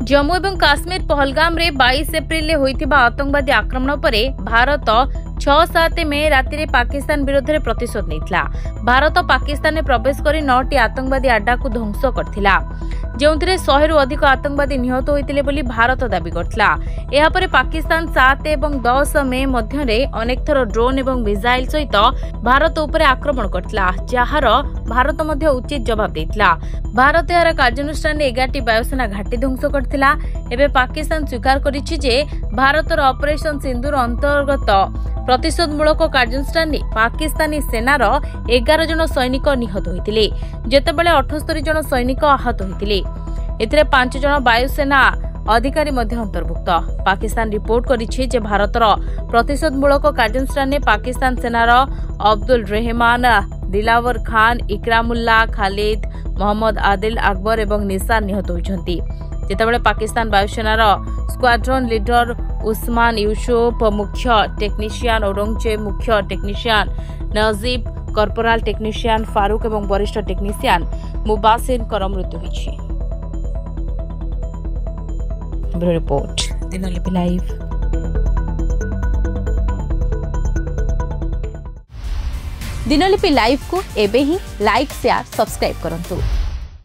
जम्मू एवं काश्मीर पहलगाम रे 22 एप्रिल रे होइतिबा आतंकवादी आक्रमण परे भारत 6-7 मे राति रे पाकिस्तान विरोध में प्रतिशोध नेइतला। भारत पाकिस्तान में प्रवेश करी 9टी आतंकवादी अड्डा को ध्वंस करथिला, जोंथिरे 100 रु अधिक आतंकवादी निहत होइतिले बोली भारत दाबी करथिला। एहा परे पाकिस्तान 7 एवं 10 मे मध्य रे अनेक थर ड्रोन एवं मिसाइल सहित भारत उपरे आक्रमण करथिला, जहार भारत मध्य उचित जवाब देइतला। भारत यार कार्यानुष्ठान 11टी वायुसेना घाटी ध्वंस करथिला। एबे पाकिस्तान स्वीकार करिछि जे भारतर ऑपरेशन सिंदूर अंतर्गत प्रतिशोधमूलक कार्यानुष्ठान पाकिस्तानी सेनार 11 जन सैनिक निहत होइतिले, जेतेबेले 78 जन सैनिक आहत होइतिले। एथिरे 5 जन वायुसेना अधिकारी मध्य अंतर्भुक्त। पाकिस्तान रिपोर्ट करिछि जे भारतर प्रतिशोधमूलक कार्यानुष्ठान पाकिस्तान सेनार अब्दुल रहमान, दिलावर खान, इकरामुल्लाह, खालिद, मोहम्मद आदिल, अकबर एवं निसार निहत होइछन्ति। जेतेबेले पाकिस्तान वायुसेनार स्क्वाड्रन लीडर उस्मान यूसुफ, मुख्य टेक्नीशियन औरंगजेब, मुख्य technician Najib, corporal technician Farooq एवं वरिष्ठ टेक्नीशियन मुबासिन कर मृत्यु होइछि। Bureau report, Dinalipi live. Dinalipi live को एबे ही लाइक, शेयर, सब्सक्राइब करंतु।